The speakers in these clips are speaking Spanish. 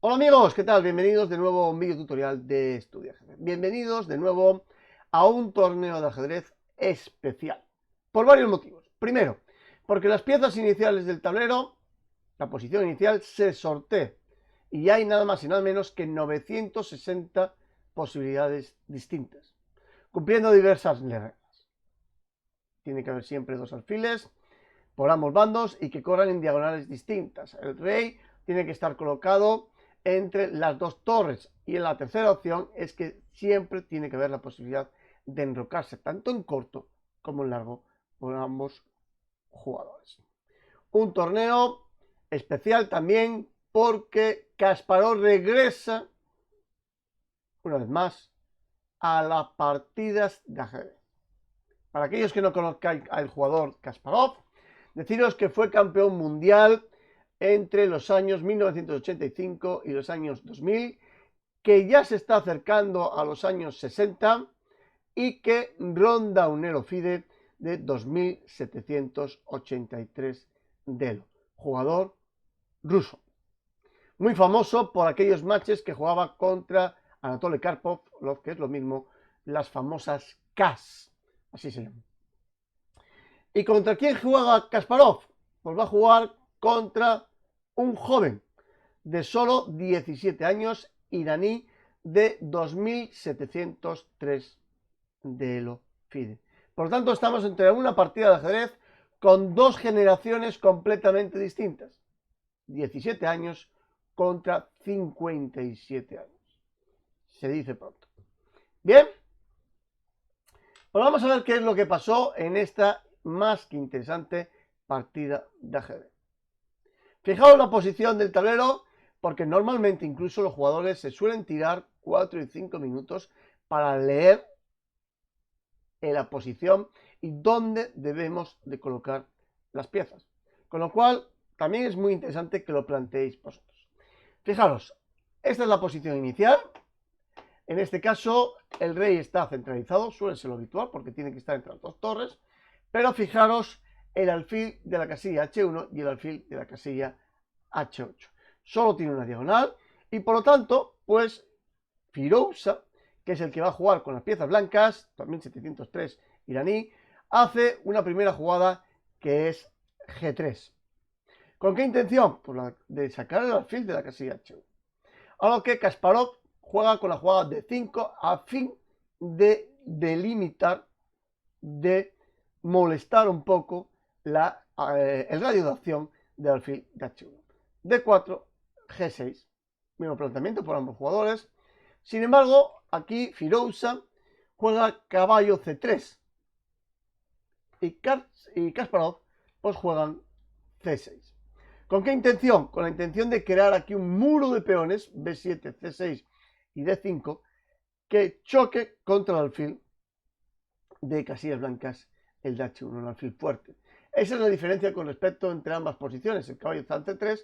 Hola amigos, ¿qué tal? Bienvenidos de nuevo a un vídeo tutorial de Estudia Ajedrez. Bienvenidos de nuevo a un torneo de ajedrez especial. Por varios motivos. Primero, porque las piezas iniciales del tablero, la posición inicial, se sortea. Y hay nada más y nada menos que 960 posibilidades distintas, cumpliendo diversas reglas. Tiene que haber siempre dos alfiles por ambos bandos y que corran en diagonales distintas. El rey tiene que estar colocado entre las dos torres, y en la tercera opción es que siempre tiene que haber la posibilidad de enrocarse tanto en corto como en largo por ambos jugadores. Un torneo especial también porque Kasparov regresa una vez más a las partidas de ajedrez. Para aquellos que no conozcan al jugador Kasparov, deciros que fue campeón mundial entre los años 1985 y los años 2000, que ya se está acercando a los años 60 y que ronda un Elo FIDE de 2783 de Elo. Jugador ruso. Muy famoso por aquellos matches que jugaba contra Anatoly Karpov, lo que es lo mismo, las famosas KAS. Así se llama. ¿Y contra quién juega Kasparov? Pues va a jugar contra un joven de solo 17 años, iraní, de 2703 de Elo FIDE. Por lo tanto, estamos entre una partida de ajedrez con dos generaciones completamente distintas. 17 años contra 57 años. Se dice pronto. Bien, pues vamos a ver qué es lo que pasó en esta más que interesante partida de ajedrez. Fijaos la posición del tablero, porque normalmente incluso los jugadores se suelen tirar 4 y 5 minutos para leer en la posición y dónde debemos de colocar las piezas. Con lo cual, también es muy interesante que lo planteéis vosotros. Fijaros, esta es la posición inicial. En este caso, el rey está centralizado, suele ser lo habitual porque tiene que estar entre las dos torres. Pero fijaros el alfil de la casilla H1 y el alfil de la casilla H8. Solo tiene una diagonal y por lo tanto, pues Firouzja, que es el que va a jugar con las piezas blancas, 2703 iraní, hace una primera jugada que es G3. ¿Con qué intención? Pues la de sacar el alfil de la casilla H1. A lo que Kasparov juega con la jugada D5 a fin de delimitar, de molestar un poco el radio de acción del alfil de H1. D4, G6. Mismo planteamiento por ambos jugadores. Sin embargo, aquí Firouzja juega caballo C3 y Kasparov pues juegan C6. ¿Con qué intención? Con la intención de crear aquí un muro de peones B7, C6 y D5 que choque contra el alfil de casillas blancas, el de H1, un alfil fuerte. Esa es la diferencia con respecto entre ambas posiciones. El caballo está en C3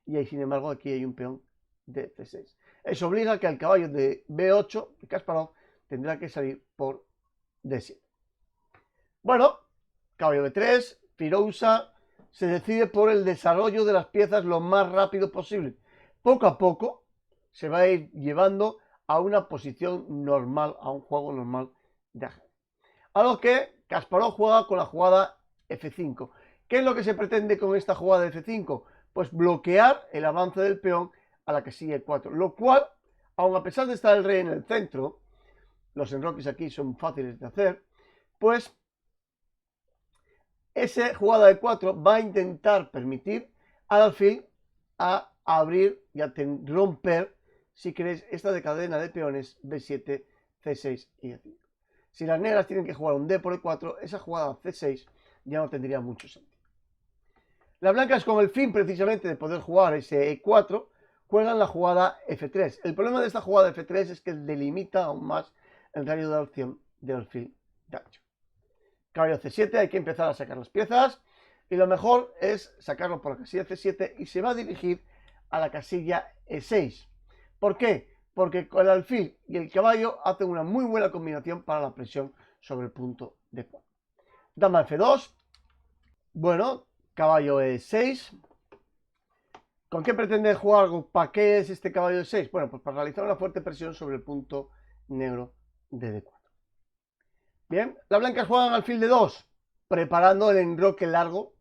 y ahí, sin embargo, aquí hay un peón de C6. Eso obliga a que el caballo de B8, de Kasparov, tendrá que salir por D7. Bueno, caballo B3, Firouzja se decide por el desarrollo de las piezas lo más rápido posible. Poco a poco se va a ir llevando a una posición normal, a un juego normal de ajedrez. A lo que Kasparov juega con la jugada F5. ¿Qué es lo que se pretende con esta jugada de F5? Pues bloquear el avance del peón a la casilla E4, lo cual, aun a pesar de estar el rey en el centro, los enroques aquí son fáciles de hacer, pues esa jugada de 4 va a intentar permitir al alfil a abrir y a romper, si queréis, esta de cadena de peones B7, C6 y E5. Si las negras tienen que jugar un D por E4, esa jugada C6 ya no tendría mucho sentido. Las blancas, con el fin precisamente de poder jugar ese E4, juegan la jugada F3. El problema de esta jugada F3 es que delimita aún más el radio de acción del alfil de H. Caballo C7, hay que empezar a sacar las piezas y lo mejor es sacarlo por la casilla C7 y se va a dirigir a la casilla E6. ¿Por qué? Porque el alfil y el caballo hacen una muy buena combinación para la presión sobre el punto de 4. Dama F2. Bueno, caballo E6. ¿Con qué pretende jugar? ¿Para qué es este caballo de 6? Bueno, pues para realizar una fuerte presión sobre el punto negro de D4. Bien, las blancas juegan alfil de 2, preparando el enroque largo,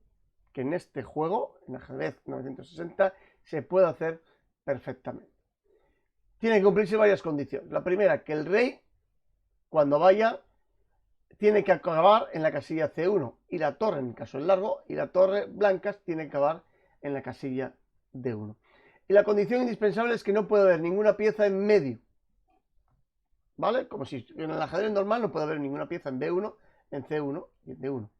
que en este juego, en ajedrez 960, se puede hacer perfectamente. Tiene que cumplirse varias condiciones. La primera, que el rey, cuando vaya, tiene que acabar en la casilla C1, y la torre, en el caso del largo, y la torre blancas tiene que acabar en la casilla D1. Y la condición indispensable es que no puede haber ninguna pieza en medio, ¿vale? Como si en el ajedrez normal no puede haber ninguna pieza en B1, en C1 y en D1.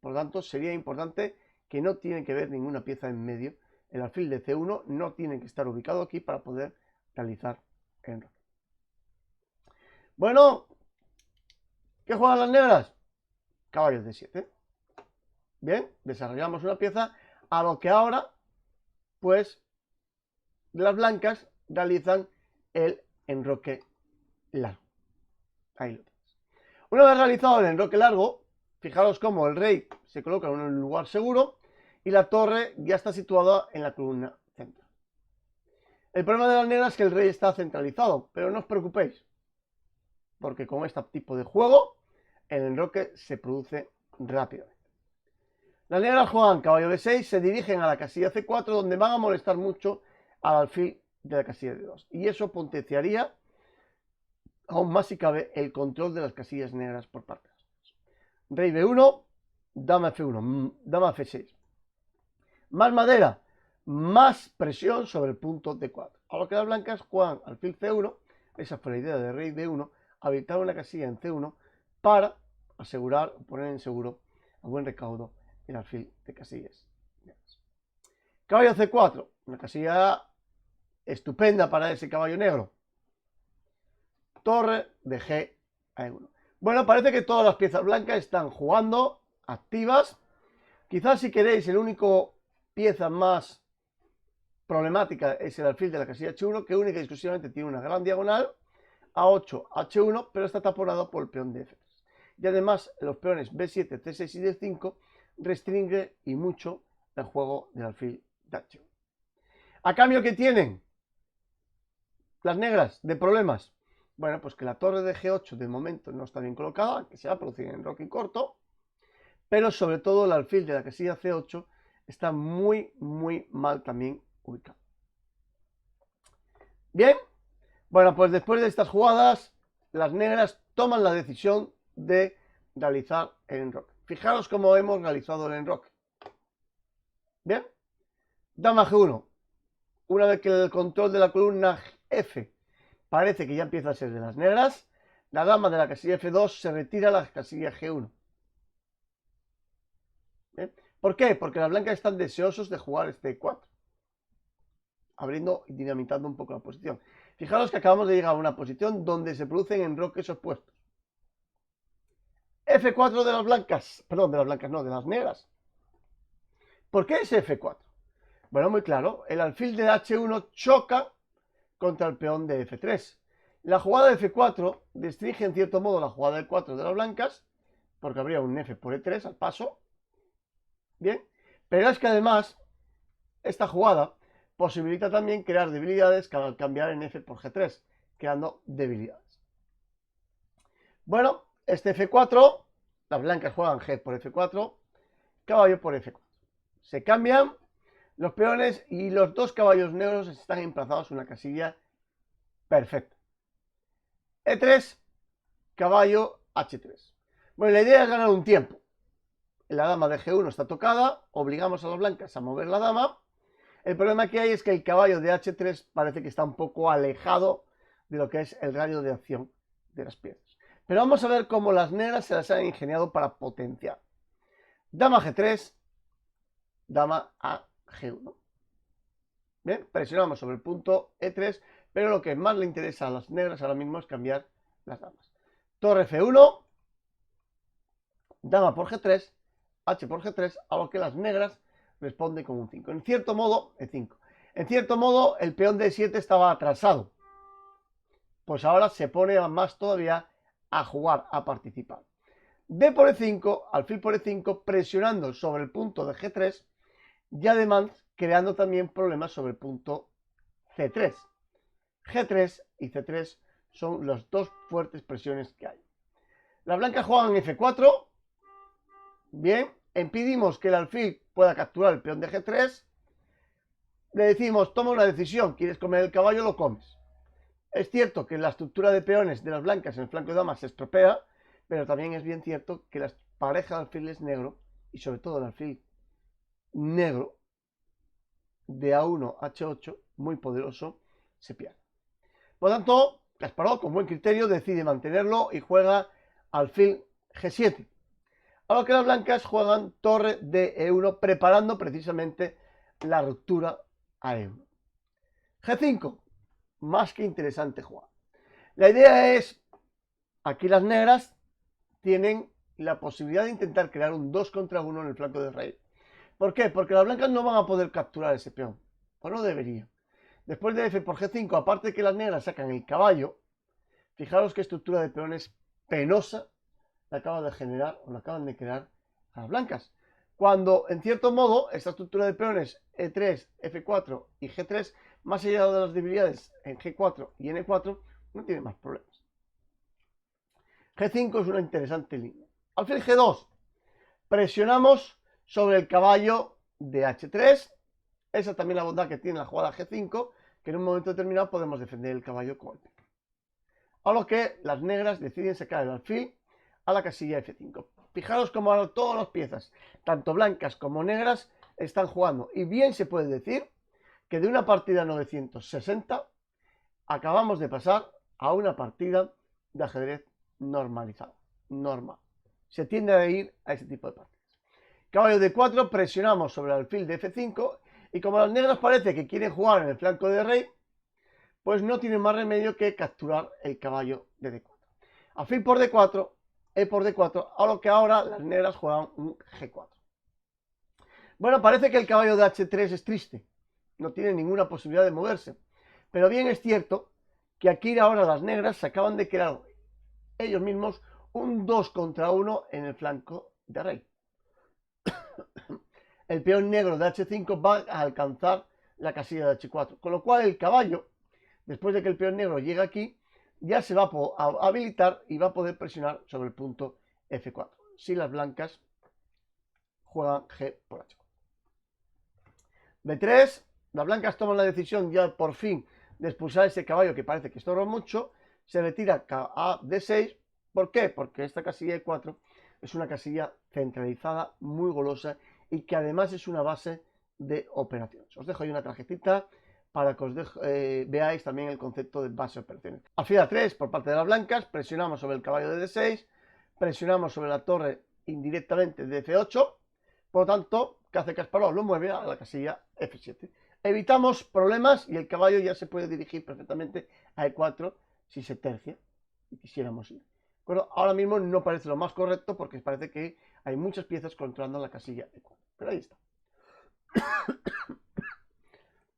Por lo tanto, sería importante que no tiene que haber ninguna pieza en medio. El alfil de C1 no tiene que estar ubicado aquí para poder realizar el enroque. Bueno, ¿qué juegan las negras? Caballos de 7. Bien, desarrollamos una pieza, a lo que ahora, pues, las blancas realizan el enroque largo. Ahí lo tienes. Una vez realizado el enroque largo, fijaros cómo el rey se coloca en un lugar seguro y la torre ya está situada en la columna central. El problema de las negras es que el rey está centralizado, pero no os preocupéis, porque con este tipo de juego el enroque se produce rápidamente. Las negras juegan caballo B6, se dirigen a la casilla C4, donde van a molestar mucho al alfil de la casilla D2. Y eso potenciaría aún más si cabe el control de las casillas negras por parte de las negras. Rey B1, dama F1, dama F6. Más madera, más presión sobre el punto D4. A lo que las blancas juegan alfil C1, esa fue la idea de rey D1, habilitar una casilla en C1 para asegurar, poner en seguro a buen recaudo el alfil de casillas negras. Caballo C4, una casilla estupenda para ese caballo negro. Torre de G a E1. Bueno, parece que todas las piezas blancas están jugando, activas. Quizás si queréis, el único pieza más problemática es el alfil de la casilla H1, que única y exclusivamente tiene una gran diagonal, A8, H1, pero está taponado por el peón de F3. Y además, los peones B7, C6 y D5 restringe y mucho el juego del alfil de H1. ¿A cambio qué tienen las negras de problemas? Bueno, pues que la torre de G8 de momento no está bien colocada, que se va a producir en enroque corto, pero sobre todo el alfil de la casilla C8 está muy mal también ubicado. Bien, bueno, pues después de estas jugadas, las negras toman la decisión de realizar el enroque. Fijaros cómo hemos realizado el enroque. Bien, dama G1. Una vez que el control de la columna F parece que ya empieza a ser de las negras, la dama de la casilla F2 se retira a la casilla G1. ¿Bien? ¿Por qué? Porque las blancas están deseosos de jugar este 4, abriendo y dinamitando un poco la posición. Fijaros que acabamos de llegar a una posición donde se producen enroques opuestos. F4 de las blancas, perdón, de las blancas no, de las negras. ¿Por qué es F4? Bueno, muy claro, el alfil de H1 choca contra el peón de F3. La jugada de F4 restringe en cierto modo la jugada de 4 de las blancas, porque habría un F por E3 al paso. Bien, pero es que además esta jugada posibilita también crear debilidades al cambiar en F por G3, creando debilidades. Bueno, este F4, las blancas juegan G por F4, caballo por F4. Se cambian los peones y los dos caballos negros están emplazados en una casilla perfecta. E3, caballo H3. Bueno, la idea es ganar un tiempo. La dama de G1 está tocada, obligamos a las blancas a mover la dama. El problema que hay es que el caballo de H3 parece que está un poco alejado de lo que es el radio de acción de las piezas. Pero vamos a ver cómo las negras se las han ingeniado para potenciar. Dama G3, dama a G1. Bien, presionamos sobre el punto E3, pero lo que más le interesa a las negras ahora mismo es cambiar las damas. Torre F1, dama por G3, H por G3, a lo que las negras responden con un 5. En cierto modo, E5. En cierto modo, el peón de E7 estaba atrasado. Pues ahora se pone más todavía a jugar, a participar. D por E5, alfil por E5, presionando sobre el punto de G3, y además creando también problemas sobre el punto C3. G3 y C3 son las dos fuertes presiones que hay. Las blancas juegan F4. Bien, impedimos que el alfil pueda capturar el peón de G3. Le decimos, toma una decisión, ¿quieres comer el caballo? Lo comes. Es cierto que la estructura de peones de las blancas en el flanco de damas se estropea, pero también es bien cierto que la pareja de alfiles negro, y sobre todo el alfil negro de A1 H8, muy poderoso, se pierde. Por lo tanto, Kasparov, con buen criterio, decide mantenerlo y juega alfil G7. A lo que las blancas juegan torre de E1, preparando precisamente la ruptura a E1. G5, más que interesante jugar. La idea es, aquí las negras tienen la posibilidad de intentar crear un 2 contra 1 en el flanco del rey. ¿Por qué? Porque las blancas no van a poder capturar ese peón, o no deberían. Después de F por G5, aparte de que las negras sacan el caballo, fijaros qué estructura de peones penosa la acaba de generar o la acaban de crear a las blancas. Cuando, en cierto modo, esta estructura de peones E3, F4 y G3, más allá de las debilidades en G4 y N4, no tiene más problemas. G5 es una interesante línea. Alfil G2, presionamos sobre el caballo de H3. Esa también la bondad que tiene la jugada G5, que en un momento determinado podemos defender el caballo con el peón. A lo que las negras deciden sacar el alfil a la casilla F5. Fijaros cómo ahora todas las piezas, tanto blancas como negras, están jugando. Y bien se puede decir que de una partida 960 acabamos de pasar a una partida de ajedrez normalizado. Normal. Se tiende a ir a ese tipo de partidas. Caballo de 4, presionamos sobre el alfil de F5. Y como las negras parece que quieren jugar en el flanco de rey, pues no tienen más remedio que capturar el caballo de D4. Alfil por D4, E por D4, a lo que ahora las negras juegan un G4. Bueno, parece que el caballo de H3 es triste, no tiene ninguna posibilidad de moverse. Pero bien es cierto que aquí ahora las negras se acaban de crear ellos mismos un 2 contra 1 en el flanco de rey. El peón negro de H5 va a alcanzar la casilla de H4, con lo cual el caballo, después de que el peón negro llegue aquí, ya se va a habilitar y va a poder presionar sobre el punto F4, si las blancas juegan G por H4. B3, las blancas toman la decisión ya por fin de expulsar ese caballo que parece que estorba mucho, se retira a D6. ¿Por qué? Porque esta casilla de 4 es una casilla centralizada, muy golosa y que además es una base de operaciones. Os dejo ahí una tarjetita para que os veáis también el concepto de base de operaciones. Alfil A3 por parte de las blancas, presionamos sobre el caballo de D6, presionamos sobre la torre indirectamente de F8, por lo tanto, ¿qué hace Kasparov? Lo mueve a la casilla F7. Evitamos problemas y el caballo ya se puede dirigir perfectamente a E4 si se tercia y quisiéramos ir. Bueno, ahora mismo no parece lo más correcto porque parece que hay muchas piezas controlando la casilla E4. Pero ahí está.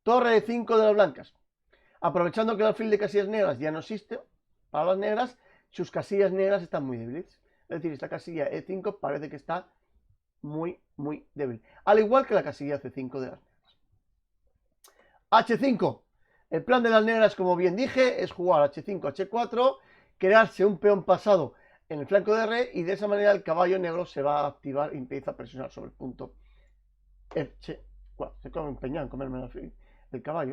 Torre E5 de las blancas. Aprovechando que el alfil de casillas negras ya no existe, para las negras, sus casillas negras están muy débiles. Es decir, esta casilla E5 parece que está muy débil. Al igual que la casilla C5 de las negras. H5. El plan de las negras, como bien dije, es jugar H5, H4, crearse un peón pasado en el flanco de rey y de esa manera el caballo negro se va a activar y empieza a presionar sobre el punto H4. Se come empeñado en comerme el caballo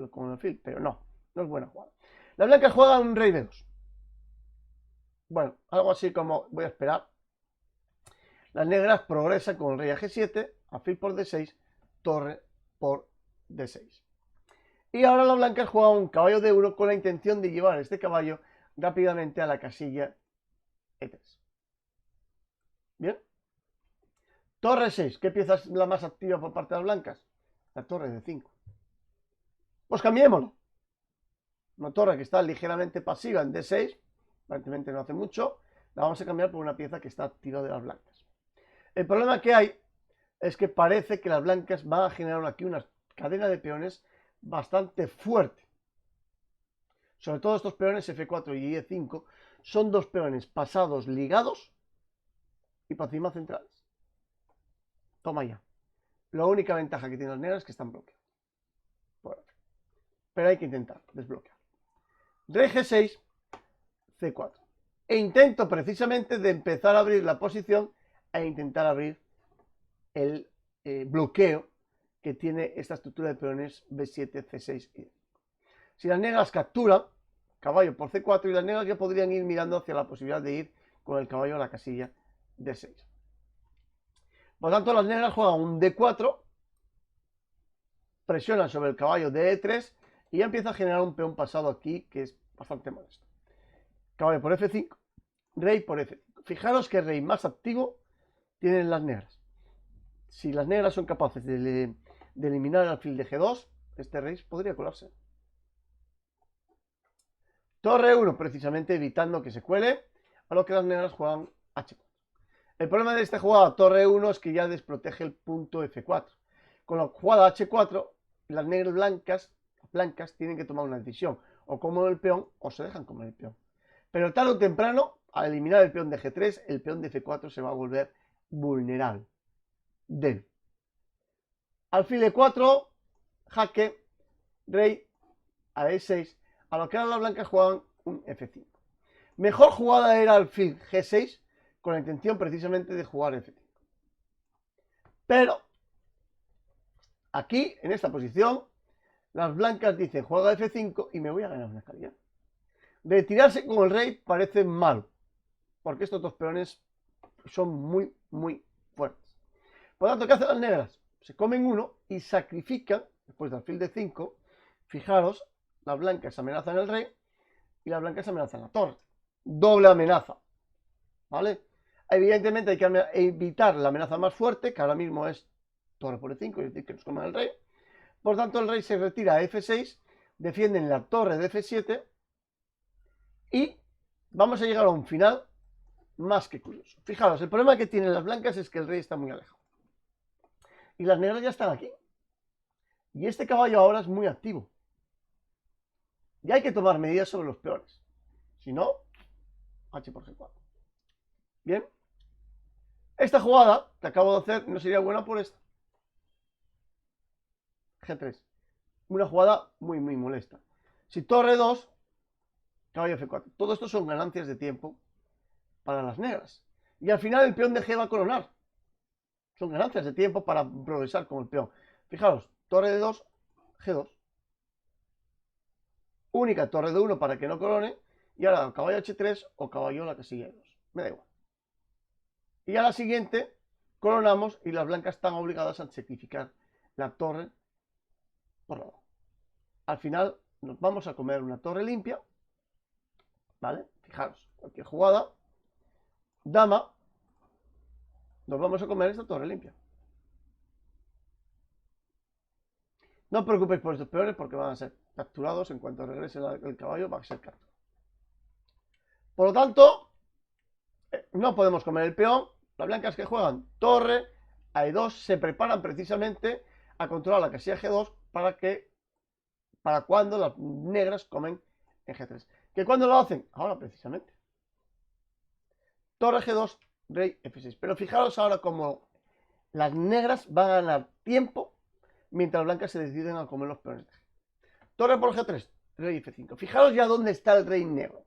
con el alfil, pero no es buena jugada. Las blancas juegan un rey B2. Bueno, algo así como voy a esperar. Las negras progresan con el rey a G7, alfil por D6, torre por D6. Y ahora las blancas juegan un caballo de euro con la intención de llevar este caballo rápidamente a la casilla E3. Bien. Torre 6. ¿Qué pieza es la más activa por parte de las blancas? La torre de 5. Pues cambiémoslo. Una torre que está ligeramente pasiva en D6, aparentemente no hace mucho, la vamos a cambiar por una pieza que está activa de las blancas. El problema que hay es que parece que las blancas van a generar aquí una cadena de peones bastante fuerte. Sobre todo estos peones F4 y E5 son dos peones pasados ligados y para encima centrales. Toma ya. La única ventaja que tienen las negras es que están bloqueadas. Bueno, pero hay que intentar desbloquear. Rey G6, C4. E intento precisamente de empezar a abrir la posición e intentar abrir el bloqueo que tiene esta estructura de peones B7, C6 y D. Si las negras capturan, caballo por C4, y las negras ya podrían ir mirando hacia la posibilidad de ir con el caballo a la casilla D6. Por lo tanto, las negras juegan un D4, presionan sobre el caballo de E3 y ya empieza a generar un peón pasado aquí que es bastante molesto. Caballo por F5, rey por F5. Fijaros que rey más activo tienen las negras. Si las negras son capaces de eliminar el alfil de G2, este rey podría colarse. Torre 1, precisamente evitando que se cuele, a lo que las negras juegan H4. El problema de esta jugada Torre 1 es que ya desprotege el punto F4. Con la jugada H4, las negras blancas tienen que tomar una decisión. O comen el peón o se dejan comer el peón. Pero tarde o temprano, al eliminar el peón de G3, el peón de F4 se va a volver vulnerable. Débil. Alfil E4, jaque, rey a E6, a lo que ahora las blancas juegan un F5. Mejor jugada era alfil G6, con la intención precisamente de jugar F5. Pero, aquí, en esta posición, las blancas dicen juega F5 y me voy a ganar una calidad. Retirarse con el rey parece malo, porque estos dos peones son muy, muy fuertes. Por lo tanto, ¿qué hacen las negras? Se comen uno y sacrifican, después del alfil de 5, fijaros, las blancas amenazan el rey y las blancas amenazan la torre. Doble amenaza, ¿vale? Evidentemente hay que evitar la amenaza más fuerte, que ahora mismo es torre por E5, es decir, que nos coman el rey. Por tanto, el rey se retira a F6, defienden la torre de F7 y vamos a llegar a un final más que curioso. Fijaros, el problema que tienen las blancas es que el rey está muy alejado. Y las negras ya están aquí. Y este caballo ahora es muy activo. Y hay que tomar medidas sobre los peones. Si no, H por G4. Bien. Esta jugada que acabo de hacer no sería buena por esta. G3. Una jugada muy, muy molesta. Si torre 2, caballo F4. Todo esto son ganancias de tiempo para las negras. Y al final el peón de G va a coronar. Son ganancias de tiempo para progresar con el peón. Fijaros, torre de 2, G2. Única torre de 1 para que no corone. Y ahora caballo H3 o caballo a la casilla de 2. Me da igual. Y a la siguiente coronamos y las blancas están obligadas a sacrificar la torre por la 2. Al final nos vamos a comer una torre limpia. ¿Vale? Fijaros, cualquier jugada. Dama. Nos vamos a comer esta torre limpia. No os preocupéis por estos peones porque van a ser capturados en cuanto regrese el caballo, va a ser capturado. Por lo tanto, no podemos comer el peón. Las blancas que juegan torre a E2 se preparan precisamente a controlar la casilla G2 para cuando las negras comen en G3. ¿Que cuándo lo hacen? Ahora precisamente. Torre G2, rey F6. Pero fijaros ahora cómo las negras van a ganar tiempo mientras las blancas se deciden a comer los peones de G. Torre por G3, rey F5. Fijaros ya dónde está el rey negro.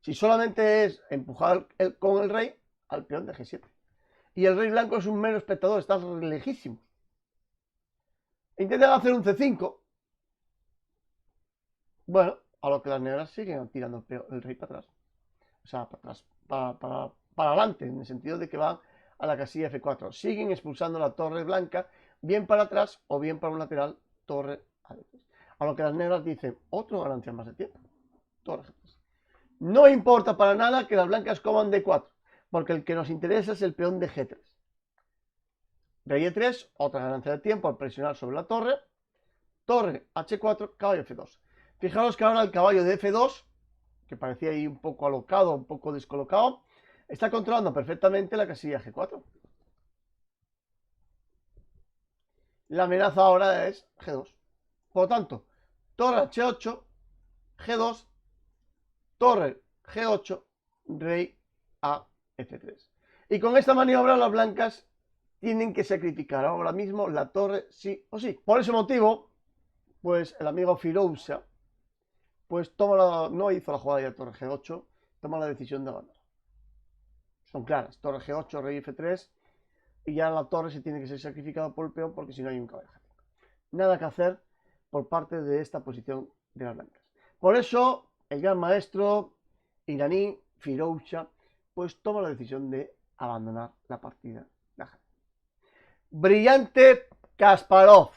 Si solamente es empujar con el rey al peón de G7. Y el rey blanco es un mero espectador, está lejísimo. Intentan hacer un C5. Bueno, a lo que las negras siguen tirando el rey para atrás. O sea, para atrás, para adelante, en el sentido de que van a la casilla F4. Siguen expulsando la torre blanca, bien para atrás o bien para un lateral, torre a D3. A lo que las negras dicen, otro ganancia más de tiempo. Torre G3. No importa para nada que las blancas coman D4, porque el que nos interesa es el peón de G3. Rey E3, otra ganancia de tiempo al presionar sobre la torre. Torre H4, caballo F2. Fijaros que ahora el caballo de F2, que parecía ahí un poco alocado, un poco descolocado, está controlando perfectamente la casilla G4. La amenaza ahora es G2. Por lo tanto, torre H8, G2, torre G8, rey a F3. Y con esta maniobra las blancas tienen que sacrificar ahora mismo la torre sí o sí. Por ese motivo, pues el amigo Firouzja, pues no hizo la jugada de torre G8, toma la decisión de abandonar. Son claras, torre G8, rey F3, y ya la torre se tiene que ser sacrificada por el peón porque si no hay un caballo G5. Nada que hacer por parte de esta posición de las blancas. Por eso, el gran maestro iraní, Firouzja, pues toma la decisión de abandonar la partida de ajedrez. Brillante Kasparov,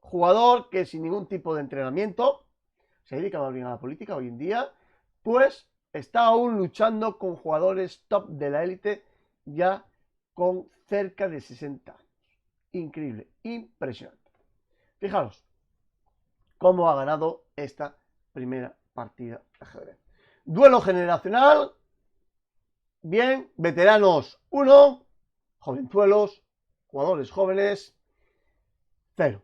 jugador que sin ningún tipo de entrenamiento, se dedica más bien a la política hoy en día, pues está aún luchando con jugadores top de la élite ya con cerca de 60 años. Increíble, impresionante. Fijaros cómo ha ganado esta primera partida de ajedrez. Duelo generacional. Bien, veteranos 1, jovenzuelos, jugadores jóvenes 0.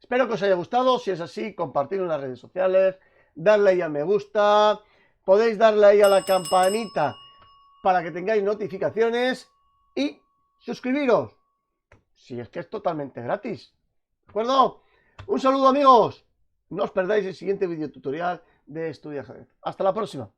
Espero que os haya gustado. Si es así, compartirlo en las redes sociales, darle ahí a me gusta, podéis darle ahí a la campanita para que tengáis notificaciones y suscribiros, si es que es totalmente gratis. ¿De acuerdo? Un saludo, amigos. No os perdáis el siguiente video tutorial de Estudia Ajedrez. Hasta la próxima.